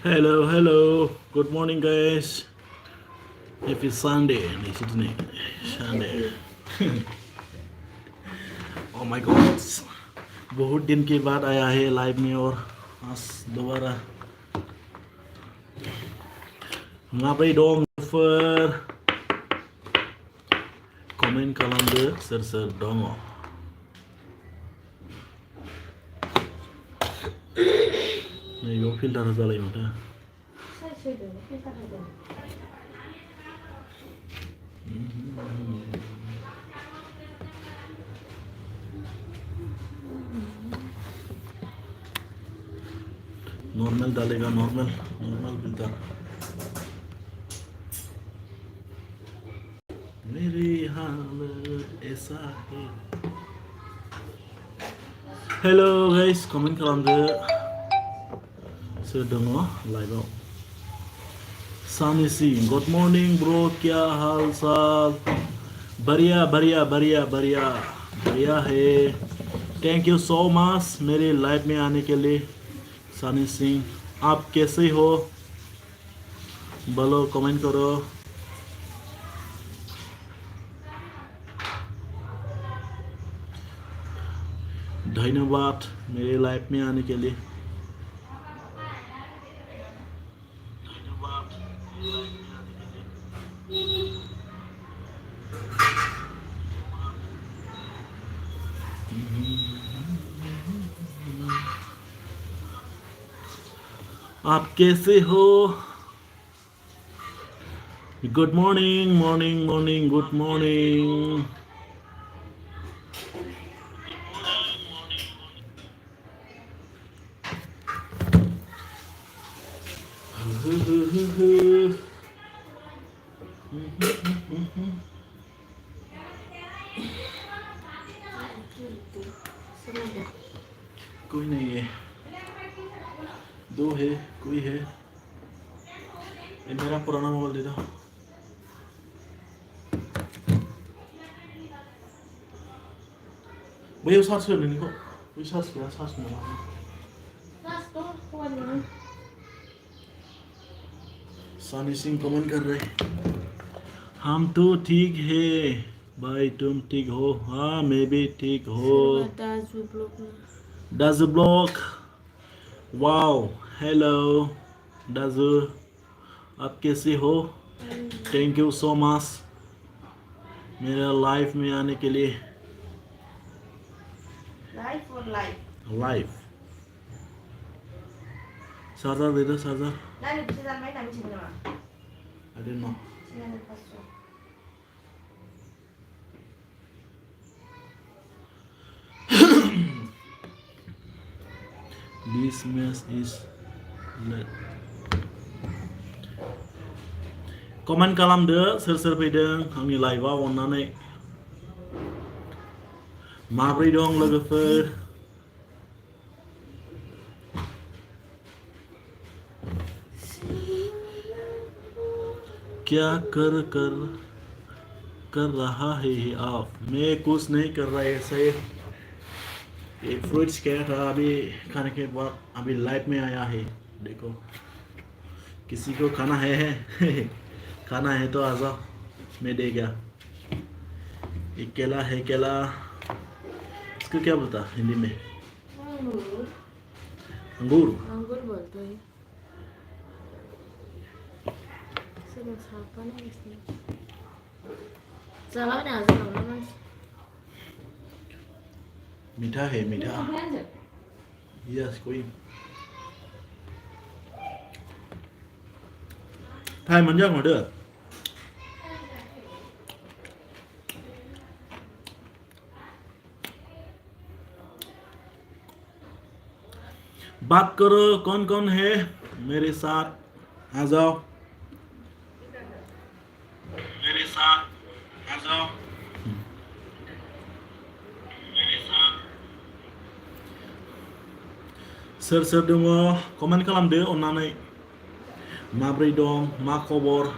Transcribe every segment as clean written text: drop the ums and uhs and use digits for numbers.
Hello, hello. Good morning, guys. Happy Sunday. Sunday. Sunday. Oh my God. बहुत दिन के बाद आया है लाइव में और आज दोबारा माब्रै दं फोर कमेन्ट खालामदो सोर सोर दङ नैबेयाव फिल्टार जालाय माथो नॉर्मल डालेगा नॉर्मल नॉर्मल फिल्टर मेरी हालत ऐसा है हेलो गाइस कमेन्ट खालामदो सोर दङ लाइभआव सानी सिंह गुड मॉर्निंग ब्रो क्या हाल चाल बढ़िया बढ़िया बढ़िया बढ़िया बढ़िया है थैंक यू सो मच मेरे लाइव में आने के लिए सानी सिंह आप कैसे हो बोलो कमेंट करो धन्यवाद मेरे लाइव में आने के लिए आप कैसे हो good morning morning morning good morning कोई नहीं है दो है कोई है ये मेरा पुराना मोबाइल दे दो भैया साथ से लेने को कोई साथ किया साथ में सानी सिंह कमेंट कर रहे हम तो ठीक है भाई तुम ठीक हो हाँ मैं भी ठीक हो डाजू ब्लॉक वाओ हेलो डाजू आप कैसे हो थैंक यू सो मच मेरा लाइफ में आने के लिए लाइफ और लाइफ लाइफ चार्जर दे दो चार्जर नानी bisa main namin sini naman. I don't know Sini na paso. this mess is late comment खालामदो सोर सोर फैदों आंनि लाइभआव अननानै माब्रै दं लोगोफोर क्या कर रहा है आप मैं कुछ नहीं कर रहा ऐसे ये फ्रूट्स क्या था अभी खाने के बाद अभी लाइव में आया है देखो किसी को खाना है खाना है तो आ जाओ मैं देगा ये केला है केला इसको क्या बोलता हिंदी में अंगूर अंगूर बोलते हैं Sudah siapa nih sih? Salah dah salah mas. मीठा है मीठा यस कोई थाई मंजा होदो बात करो कौन कौन है मेरे साथ आ जाओ मेरे साथ आ जाओ सोर सोर दङ कमेन्ट खालामदो अननानै माब्रै दं मा खबर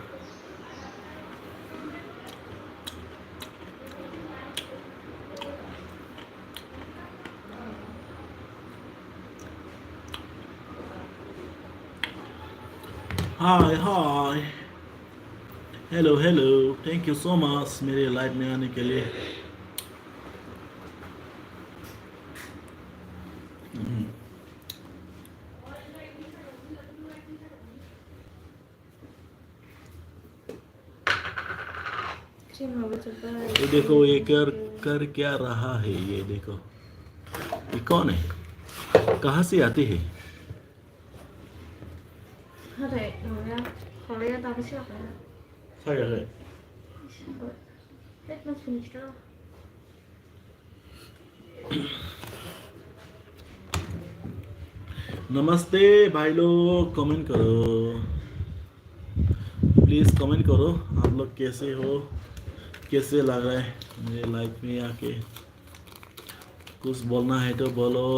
hi hi, hello hello, thank you so much मेरे लाइव में आने के लिए। क्रीम हो चुका है। ये देखो ये कर कर क्या रहा है, ये देखो ये कौन है, कहाँ से आते हैं? अरे 뭐야? 거래야 나기 싫어요. है Let me finish now. नमस्ते भाई लोग, कमेंट करो प्लीज, कमेंट करो आप लोग कैसे हो, कैसे लग रहा है मेरे लाइफ में आके। कुछ बोलना है तो बोलो।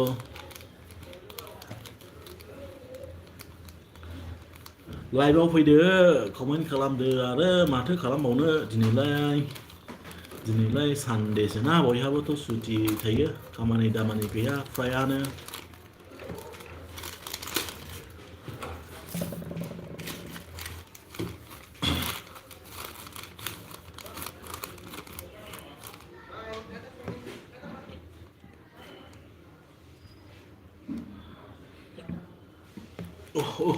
लाइभआव फैदो, कमेन्ट खालामदो आरो माथो खालामबावनो, दिनैलाय सानडेसो ना, बयहाबोथ' सुटि थायो, खामानि दामानि गैया फ्रायानो।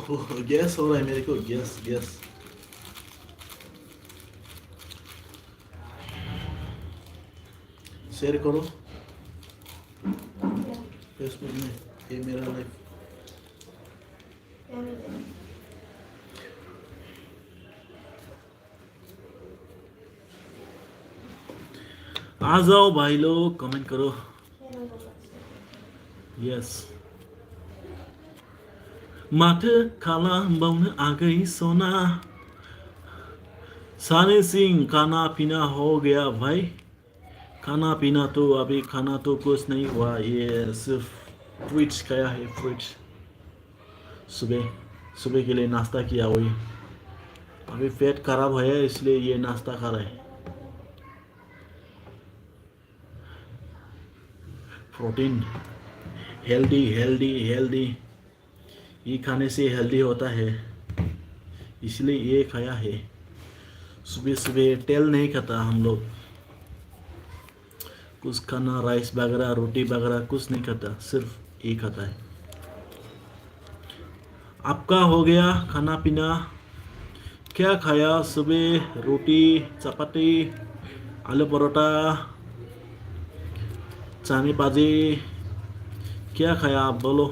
ओह गैस हो रहा है मेरे को, गैस गैस। शेयर करो फेसबुक में, ये मेरा लाइफ। आ जाओ भाई लोग, कमेंट करो। यस, माथो खालामबावनो आगै सना, सानी सिंह खाना पीना हो गया भाई? खाना पीना तो अभी खाना तो कुछ नहीं हुआ, ये सिर्फ फ्रूट्स खाया है, फ्रूट्स सुबह सुबह के लिए नाश्ता किया वही। अभी पेट खराब है इसलिए ये नाश्ता खा रहा है। प्रोटीन, हेल्दी हेल्दी हेल्दी, ये खाने से हेल्दी होता है, इसलिए ये खाया है। सुबह सुबह तेल नहीं खाता हम लोग, कुछ खाना राइस वगैरह रोटी वगैरह कुछ नहीं खाता, सिर्फ ये खाता है। आपका हो गया खाना पीना? क्या खाया सुबह? रोटी, चपाती, आलू परोठा, चानी पाजी, क्या खाया आप बोलो?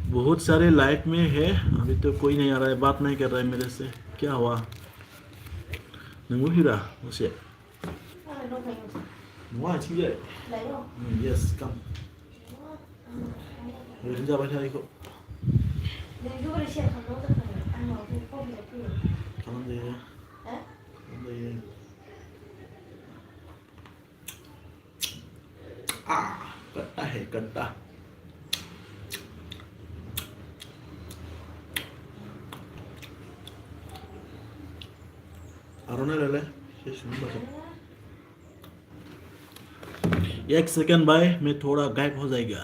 बहुत सारे लाइफ में है, अभी तो कोई नहीं आ रहा है, बात नहीं कर रहा है मेरे से, क्या हुआ? नंगो हिरा उसे नवा छिए यस कम ओरैनो जाबाय थानायखौ खालामजायो खालामजायो। कट्टा है कट्टा। आर'नाइ लालाय शेष होने। एक सेकंड भाई, मैं थोड़ा गायब हो जाएगा।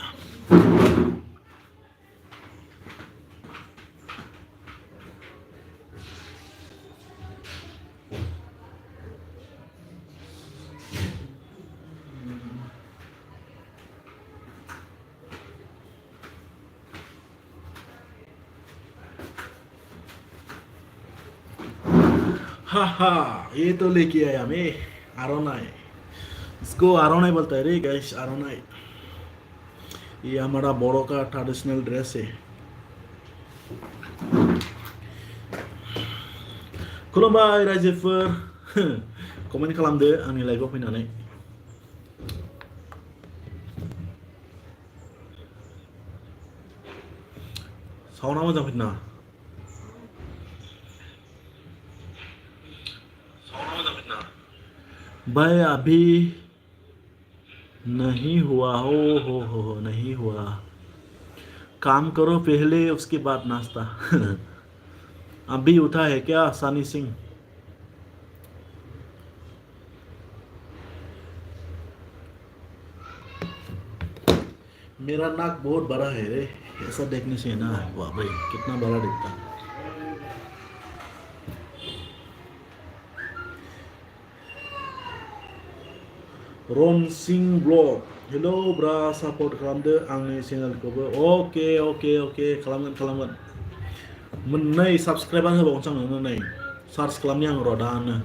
हाँ ये तो लेके आया मैं आर'नाइ, इसको आर'नाइ बोलता है रे गाइस, आर'नाइ। ये हमारा बोडो का ट्रेडिशनल ड्रेस है। खुलुमबाय रायजोफोर, कमेन्ट खालामदो आंनि लाइभआव फैनानै। साउन्डआ मोजां फैदों नामा? भाई अभी नहीं हुआ, हो नहीं हुआ। काम करो पहले उसके बाद नाश्ता। अभी उठा है क्या सानी सिंह? मेरा नाक बहुत बड़ा है रे, ऐसा देखने से ना, वाह भाई कितना बड़ा दिखता है। रन सिंह ब्लॉग, हेलो ब्रा, सपोर्ट खालामदो आंनि चेनेलखौबो। अके खालामगोन मोननै साबस्क्राइबार होबावनोसै आं नोंनो, नै सार्च खालामनि आं र' दानो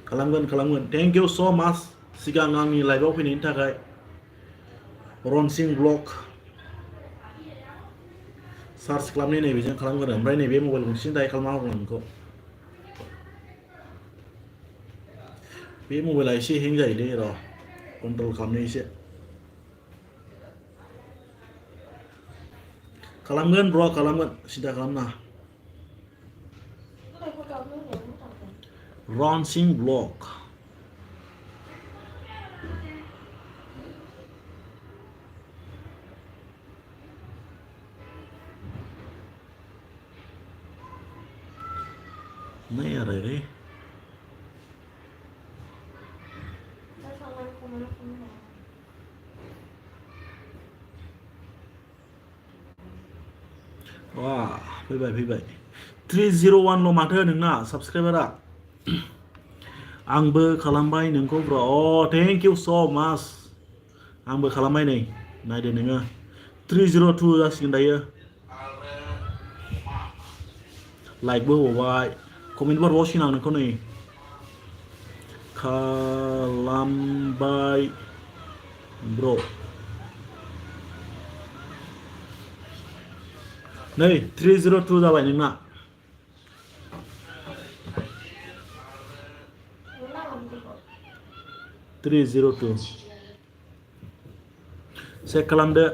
खालामगोन। थेंक इउ स' माच सिगां आंनि लाइभआव फैनायनि थाखाय। रनसिं ब्लग सार्च खालामनि, नैबेजों खालामगोन, ओमफ्राय नैबे मबाइल गंसेजों दायो खालामना होगोन नोंखौ। बे मबाइला एसे हें जायोलै, र' कन्ट्रल खालामनो एसे। खालामगोन ब्र, खालामगोन, सिन्था खालामनाङा। रनसिं ब्लग नहीं आ रहा है रे। वाह फैबाय 301 ल' माथो नोंना साबस्क्राइबारा। आंबो खालामबाय नोंखौ ब्र, थेंक इउ स' माच। आंबो खालामबाय, नै नायदो नोङो 302 जासिगोन दायो। लाइकबो होबावबाय, कमेन्टबो हरबावसिगोन आं नोंखौ, नै खालामबाय ब्र। नै 302 जाबाय नोंना। थ्री जीरो टू चेक खालामदो,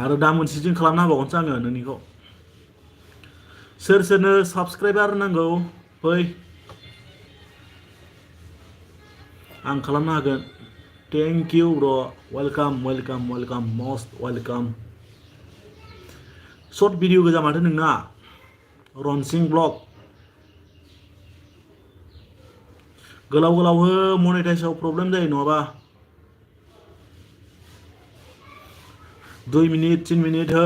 आरो दा मोनसेजों खालामना होबावगोनसो आङो नोंनिखौ। सोरनो साबस्क्राइबार नांगौ फै, आं खालामनो हागोन। Thank you bro, welcome most welcome. Short video गोजा माथो नोंना, रनसिं ब्लग। गोलाव हो, मनेटाइजआव प्रब्लेम जायो नङाबा। 2 मिनिट 3 मिनिट हो,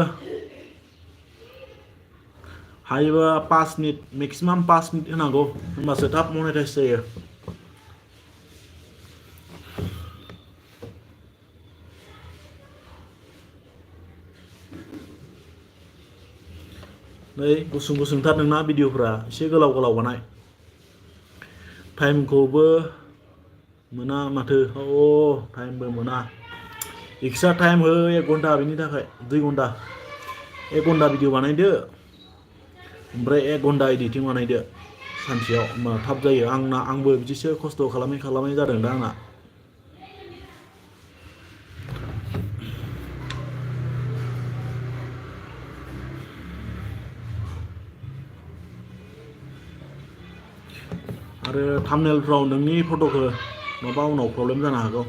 हायोबा 5 मिनिट, मेक्सिमाम 5 मिनिट होनांगौ, होनबासो थाब मनेटाइज जायो। नै गुसुंथार नोंना भिडिअफ्रा, एसे गोलाव बानाय। टाइमखौबो मोना माथो, टाइमबो मोना। एक्सट्रा टाइम हो 1 घन्टा, बेनि थाखाय 2 घन्टा। 1 घन्टा भिडिअ बानायदो, ओमफ्राय 1 घन्टा एडिटिं बानायदो सानसेयाव, होमबा थाब जायो। आंबो बिदिसो खस्थ' खालामै जादों दा आंना। आरो थाम्बनेलफ्राव नोंनि फट'खौ माबा उनाव प्रब्लेम जानो हागौ।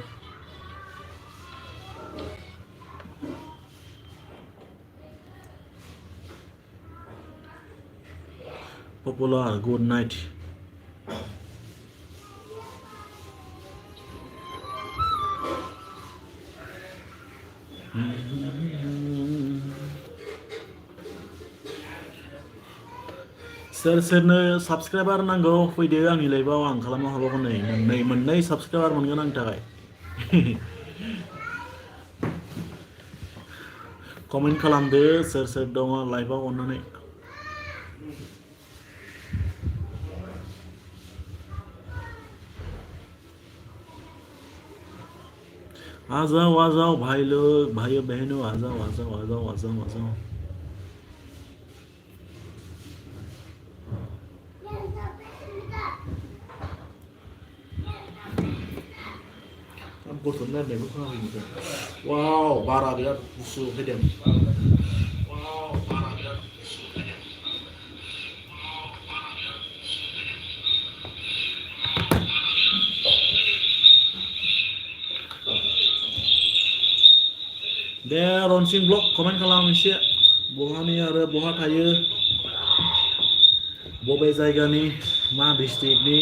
पपुलार गुड नाइट। सोरनो साबस्क्राइबार नांगौ फैदो आंनि लाइभआव, आं खालामनो हाबावगोन। नै मोननै साबस्क्राइबार मोनगोन आंनि थाखाय। कमेन्ट खालामदो सोर दङ लाइभआव अननानै। आ जाओ भाई लोग, भाइयों बहनों, आ जाओ। वाव, बारा बिराद गुसु फैदों। दे रनसिं ब्लग कमेन्ट खालाम एसे, बहानि आरो बहा थायो, बबे जायगानि, मा डिस्ट्रिक्टनि,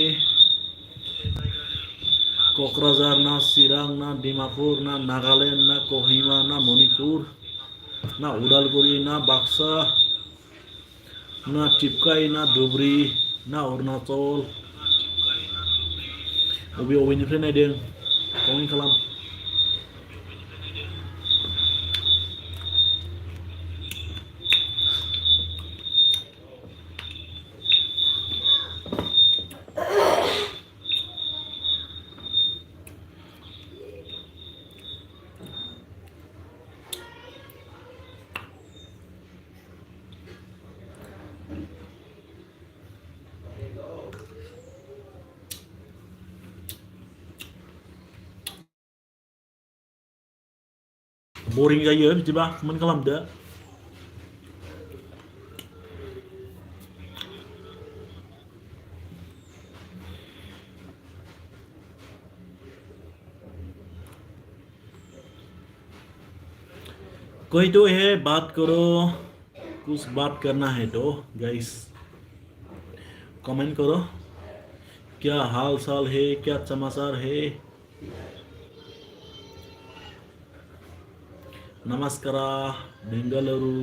क'क्राझार ना चिरां ना डिमापुर ना नागालेण्ड ना कहिमा ना मणिपुर ना उदालगुरि ना बाक्सा ना टिपकाय ना धुबुरी ना अरुणाचल बबेनिफ्राय नायदों कमेन्ट खालाम boring जायो बिदिबा कमेन्ट खालामदो कोई तो है बात करो कुछ बात करना है तो गाइस कमेंट करो क्या हाल साल है क्या समाचार है नमस्कार बेंगलुरु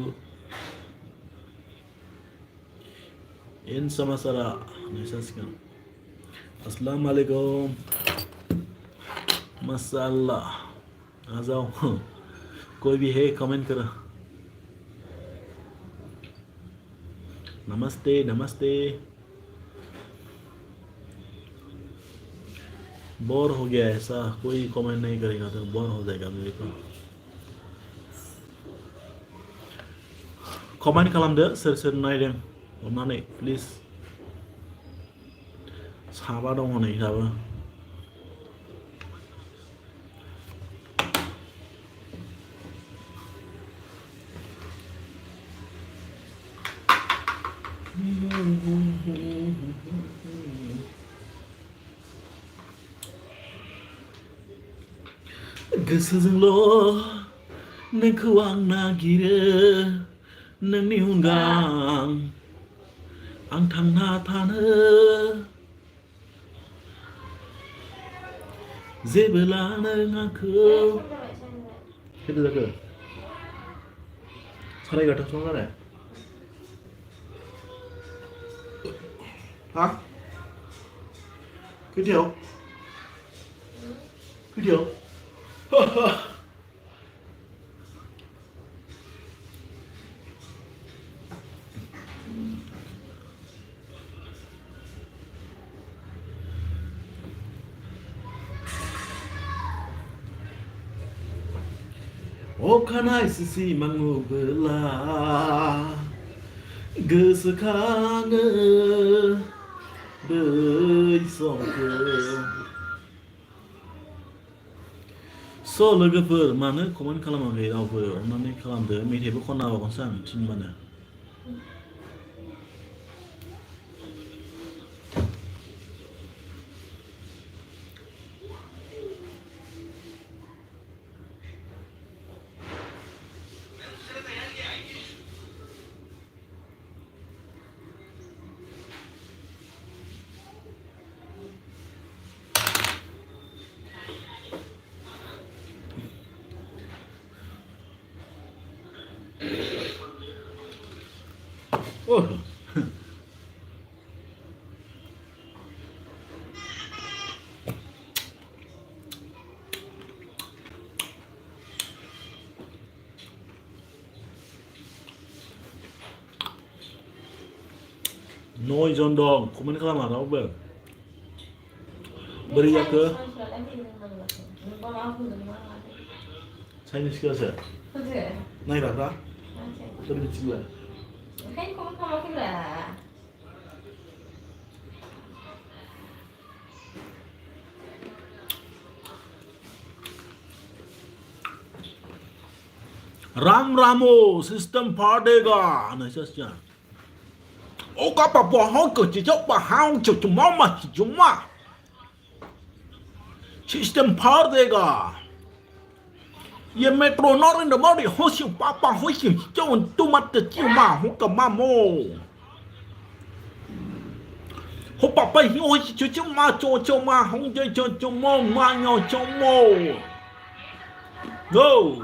इन समाचार अस्सलाम वालेकुम माशाअल्लाह आ जाओ कोई भी है कमेंट करो नमस्ते नमस्ते बोर हो गया ऐसा कोई कमेंट नहीं करेगा तो बोर हो जाएगा मेरे को कमेंट खालामदो सोर सोर नायदों अन्नानै प्लिज साबा दङ नै दाबो गोसोजोंल' नोंखौ आं नागिरो नोंनि अनगा आं थांना थानो जेबोला नों आंखौ खैथा जाखो साराय 11:00 जाबाय हा खैथायाव अखानाय सिसि मांगुबोला गोसोखाङो बै समखौ लोगोफोर मानो कमेन्ट खालामाखै रावबो अन्नानै खालामदो मेथाइबो खनना होबावगोनसो आं थिनबानो Oh. Nojón dong, komen खालामा रावबो बोरै जाखो चाइनिस क्लासो नायग्राफ्रा सोर मिथिगोन ओंखायनो कमेन्ट खालामाखैब्रा राम रामो सिस्टम फाड़ देगा नैसा ओका पापा हाँ कुछ जो पहाड़ चुचुमा मत चुचुमा सिस्टम फाड़ देगा ये मेट्रो नरेंद्र मोदी होशियों पापा होशियों जो तुम मत चुमा हो कमामो हो papa oi choma hong chomo ma nyo chomo go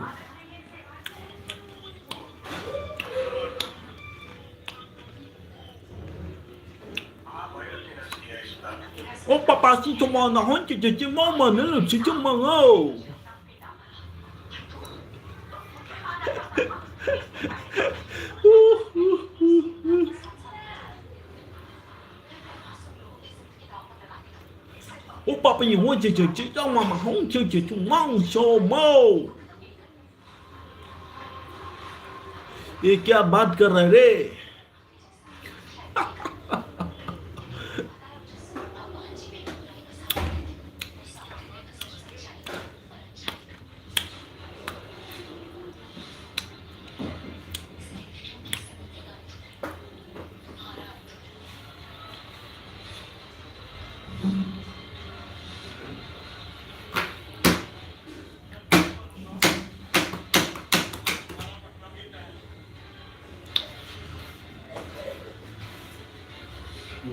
papa si chomo na hong chomo ma no chomo go papa you want to trong mà không chơi chung mong show mo ये क्या बात कर रहे रे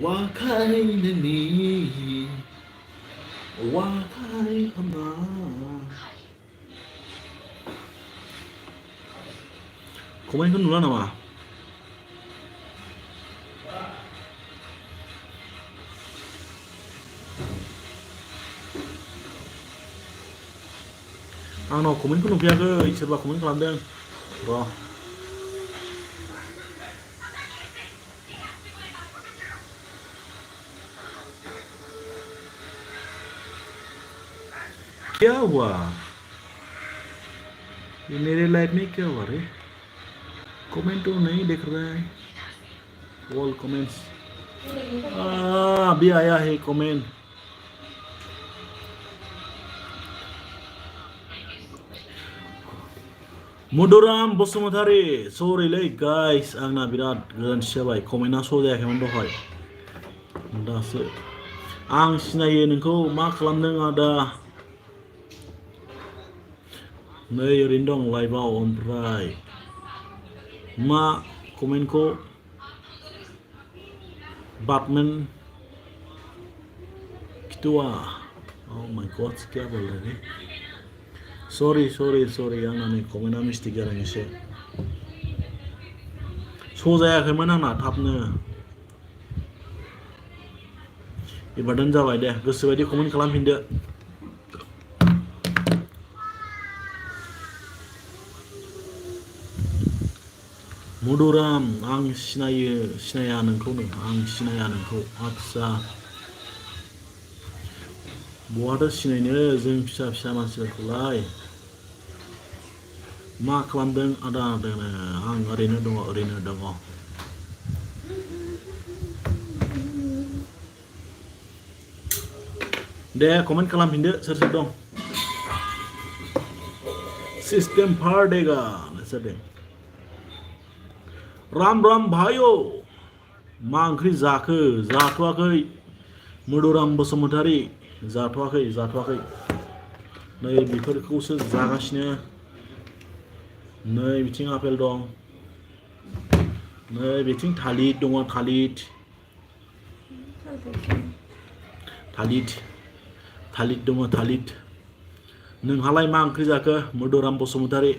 ว่าใครนั่นนี่ว่าใครเข้ามาคอมเมนต์กันหนูแล้วนะมาเอาหน่อคอมเมนต์กันหนูเพียงก็อีกสักคอมเมนต์กันเด้งรอक्या हुआ ये मेरे life में क्या हुआ रे comment तो नहीं दिख रहा है ऑल कमेंट्स अभी आया है कमेंट मुदुराम बसुमतारी सॉरी ले गाइस आंना बिराद गोरोन्थि जाबाय कमेन्टआ श' जायाखैमोन दहाय दासो आं सिनायो नोंखौ मा खालामदों आदा नै ओरैनो दं लाइभआव ओमफ्राय मा कमेन्टखौ बाटमैन कितुआ ओह माय गॉड क्या बोल रहे हैं सॉरी आंना नै कमेन्टआ मिस्टेक जादों एसे श' जायाखैमोन आंना थाबनो एबारदान जाबाय दे गोसोबायदि कमेन्ट खालामफिनदो मुदुराम आं सिनाया नोंखौनो आं सिनाया नोंखौ आदसा बहाथो सिनायनो जों फिसा फिसा मानसिफोरखौलाय मा खालामदों आदा आं ओरैनो दङ दे कमेन्ट खालामफिनदो सोर सोर दं सिस्टेम फार देगा नोंसोर दे राम भाइयो मा ओंख्रि जाखो जाथ'वाखै मुदुराम बसुमतारी जाथ'वाखै नै बेफोरखौसो जागासिनो नै बिथिं आपेल दं नै बिथिं थालिर दङ थालिर दङ नोंहालाय मा ओंख्रि जाखो मुदुराम बसुमतारी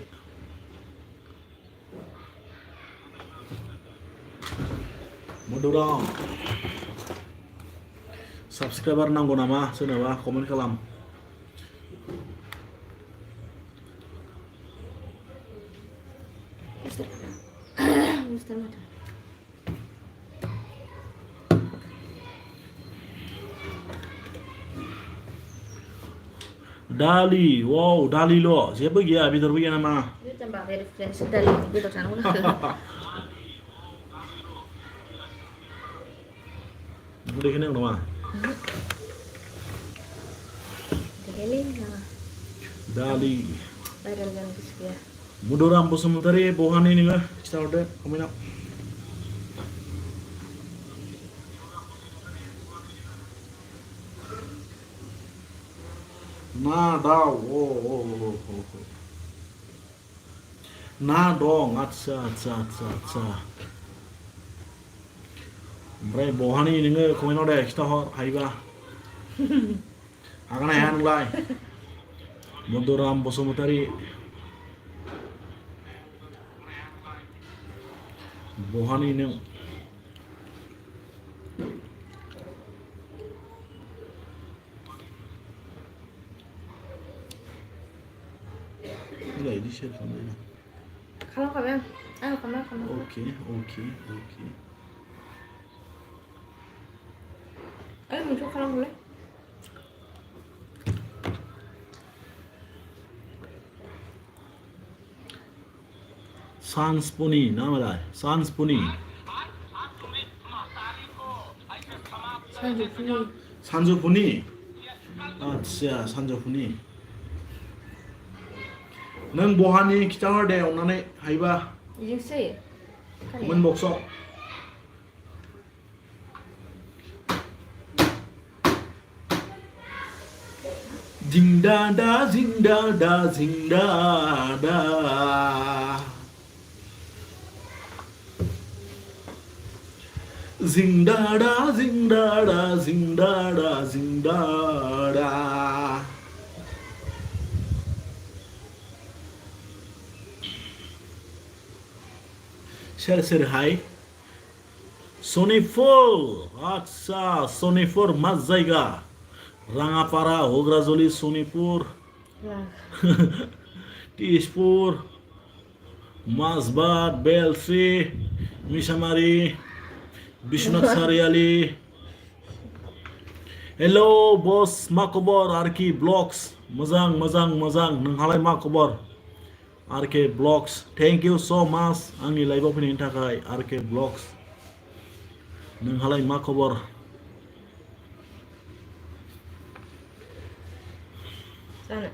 मुदुराम साबस्क्राइबार नांगौ नामा सोरनोबा कमेन्ट खालाम दालि वाव दालिल' जेबो गैया बेदरबो गैया नामा tambah referensi dari Bodo Sansugwra udah kena naमा दालि मुदुराम बसुमतारी बहानि नोङो खिथाहरदो कमेन्टआव ना दाउ ना दं आच्छा ओमफ्राय बहानि नोङो कमेन्टआव दे खिथाहर हायोबा हागोन ना हाया नोंलाय बदराम बसुमतारी बहानि नों Nggak, ini share kameranya. Kalau kalian, kamera. Oke. Ayo muncul kalau boleh. Sanspuni, nama lah. Sanspuni. Sanjupuni. Acha, Sanjupuni. Nang bawahani kita horde onane haiba. Iya. Comment boxo. Jing da da. Zing da da. Share hai. Sonifur. Acha, Sonifur mas jaiga. Rangapara, Hograzoli, Sonipur. Tishpur. Masbat, Belsi, Mishamari, Bishnath Sariali. Hello, boss, Makobor, Arki Blocks. Mazang, Nanghalai Makobor. RK Blocks. Thank you so much. Angi live opening takai RK Blocks. Nanghalai Makobor. Sana.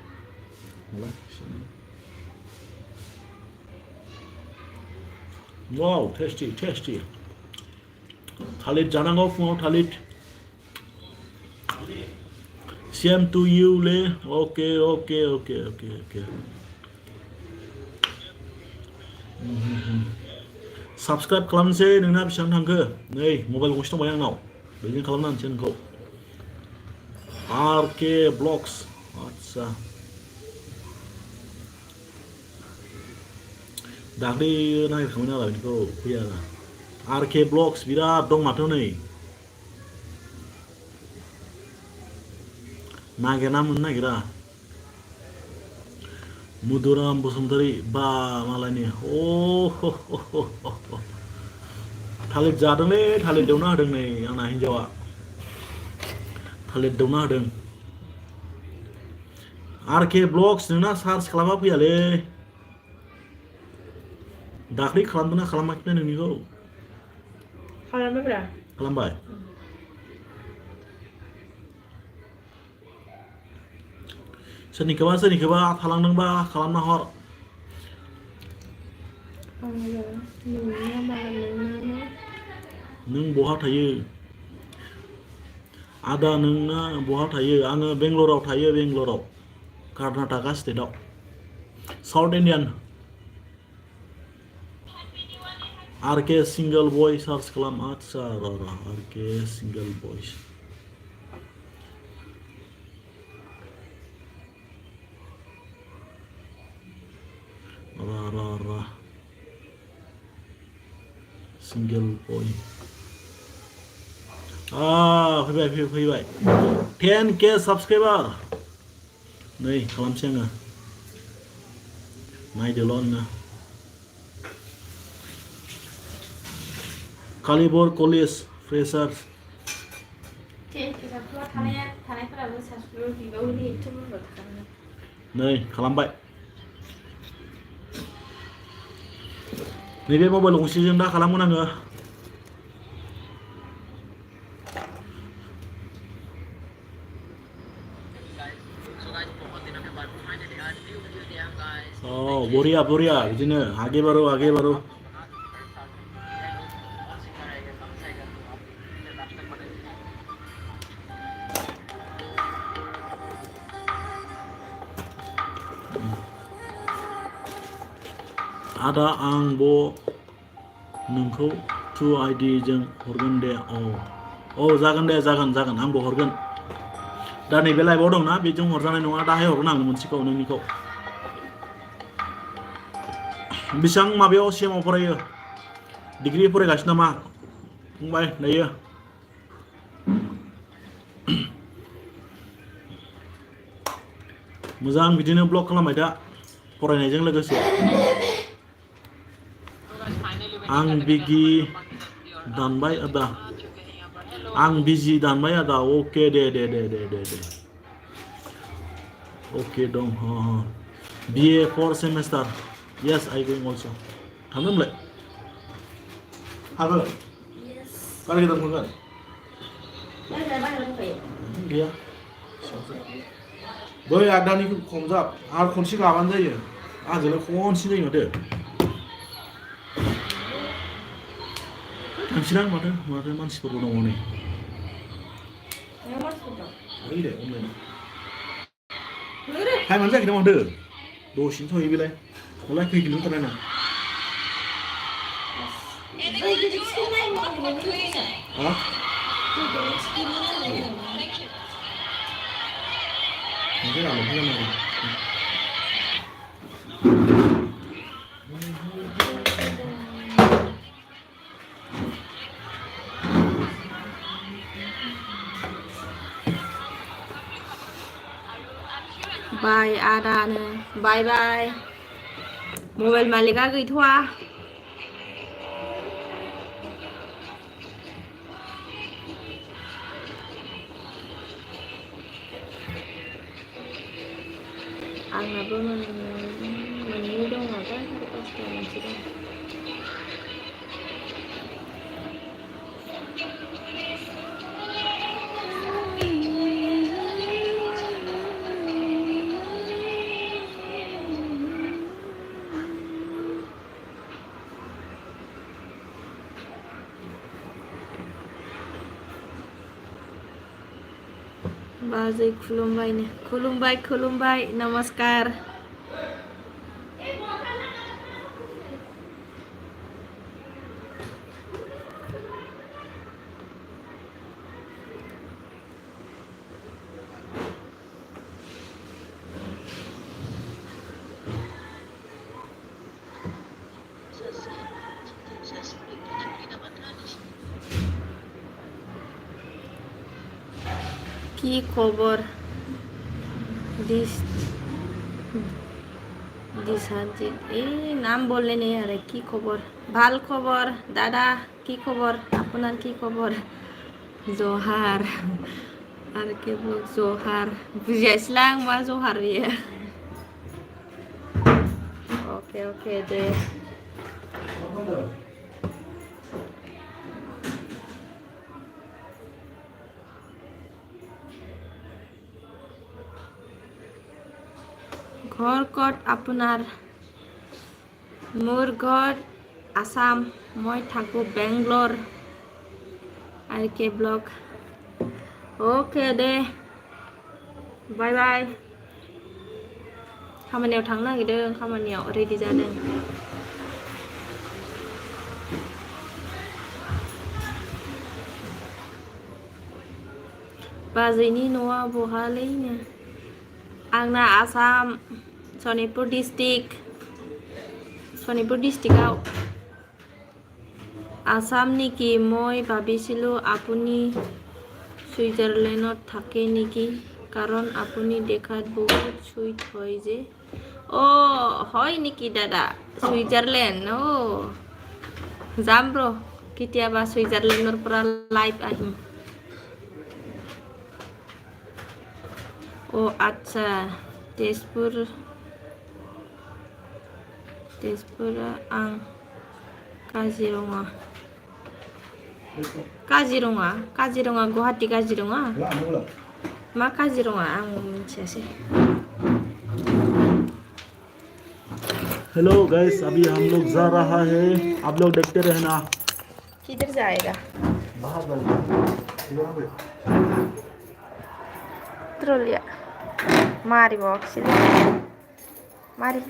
Wow, tasty. Thalit janangau fungau thalit. Same to you le. Okay. Subscribe खालामनोसै नोंना बेसेबां थांखो नै mobile गंसे दंबाय आंनाव बेजों खालामना होनोसै नोंखौ RK Blocks आच्छा दाख्लै नागिरखांबाय नालाय बेखौ फैया RK Blocks बिराद दं माथो नै नागिरना मोननो नागिरा Muduram Bosumtari ba मालायनि थालिर जादोंलै थालिर देवना होदों नै आंना हिनजावा थालिर देवना होदों RK Blocks नोंना सार्च खालामबा फैयालै दाख्लै खालामदोंना खालामाखै नोंनिखौ खालामबाय सोरनिखौबा थालांदोंबा खालामना हर नों बहा थायो आदा नोंना बहा थायो आङो बेंगलराव थायो बेंगलराव कर्नाटका स्टेटआव साउथ इन्डियान RK सिंगल बय सार्च खालाम आच्छा RK सिंगल बयस Ra single boy फैबाय 10k subscriber नै खालामसै आङो नायदोल' नोङो कालिबर कलेज फ्रेशार्स नै खालामबाय नैबे मबाइल गंसेजों दा खालामगोन आङो बरिया बिदिनो आगे बारो आदा आं नोंखौ टु आइडि जों हरगोन दे जागोन दे जागोन आंबो हरगोन दा नैबे लाइभआव दंना बेजों हरजानाय नङा दाहाय हरगोन आं मोनसेखौ नोंनिखौ बेसेबां माबायाव सेमाव फरायो डिग्री फरायगासिनो नामा फंबाय दायो मोजां बिदिनो ब्लग खालामबाय दा फरायनायजों लोगोसे आं बिगि दानबाय आदा आं बिजि दानबाय आदा अके दे अके दं BA 4 semester yes I going also थांनो होनलाय हागोन गारि गोदान मोनगोन गैया बै आदानि खमजाब आरो खनसे गाबानो जायो आंजोंलाय खनसे जायो माथो थांसिना माथो मानसिफोरबो दङ नै ओइ दे अनलाइन टाइमानो जायाखै नामा माथो दसेनो सहैयो बेलाय हलाय खै किल'मिटार नायना बाय आदानो बाय मबाइल मालिका गैथ'वा आंनाबो मोननै दं नालाय पासथा मोनसे दं बाजै खुलुमबाय नमस्कार কি খবর দিশাজি এই নাম বললে নেই আরে কি খবর ভাল খবর দাদা কি খবর আপনার কি খবর জোহার আর কে বল জোহার বুঝাইছিলাম মা জোহার ইয়ে ওকে দে ঘৰ ক'ত আপোনাৰ মোৰ ঘৰ আসাম মই থাকোঁ বেংগলৰ আৰু কে ব্লগ अके दे बाय खामानियाव थांनो नागिरदों खामानियाव रेडि जादों बाजैनि न'आ बहालैनो आंना आसाम सनितपुर डिस्ट्रिक्टआव आसाम नेকি মই ভাবিছিলো আপুনি সুইজাৰলেণ্ডত থাকে নেকি কাৰণ আপুনি দেখাত বহুত সুইট হয় যে হয় নেকি দাদা সুইজাৰলেণ্ড যাম ব্ৰ কেতিয়াবা সুইজাৰলেণ্ডৰ পৰা লাইভ আহিম আচ্ছা তেজপুৰ आं काजिरङा गुवाहाटी काजिरङा मा काजिरङा आं मिथियासै हेलो गाइस अभी हम लोग जा रहा है आप लोग देखते रहना किधर जाएगा बाहर ट्रोलिया मारी बॉक्स मारी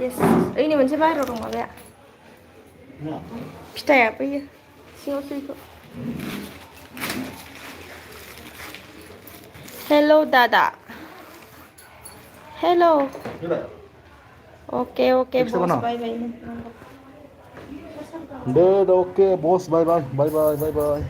यस ini मोनसे बाहेराव दं माबाया फिथाइया फैयो सिङाव सैखौ हेलौ दादा हेलौ ओके ओके बॉस बाय बाय Dad, okay, boss, bye bye, bye bye, bye bye.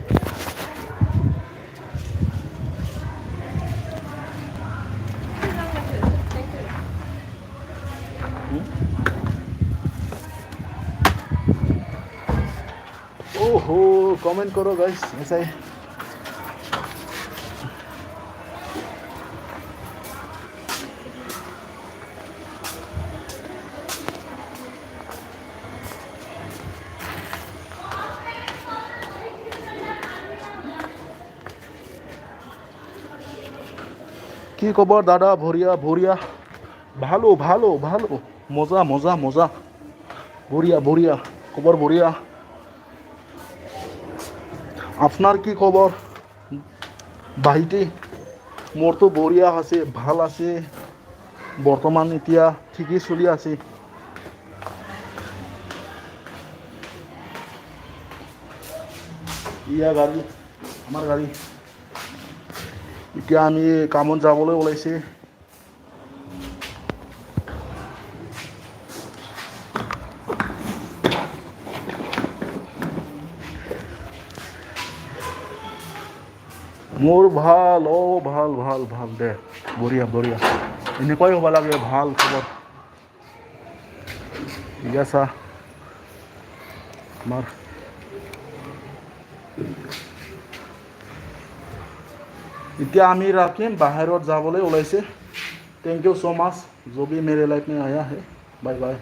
ओहो कमेंट करो गाइस ऐसा ही কি খবর দাদা ভরিয়া ভরিয়া ভালো ভালো ভালো মজা মজা মজা বড়িয়া বড়িয়া খবর বড়িয়া আপনার কি খবর ভাইটি মোর তো বড়িয়া আছে ভাল আছে বর্তমান এতিয়া ঠিকই চলি আছে ইয়া গাড়ী আমাৰ গাড়ী এতিয়া আমি কামত যাবলৈ ওলাইছে মোৰ ভাল ভাল ভাল ভাল দে বঢ়িয়া বঢ়িয়া এনেকুৱাই হ'ব লাগে ভাল খবৰ ঠিক আছে আমাৰ এতিয়া আমি राखिम बाहर जाबले ओलाइसे थैंक यू सो मच जो भी मेरे लाइफ में आया है बाय बाय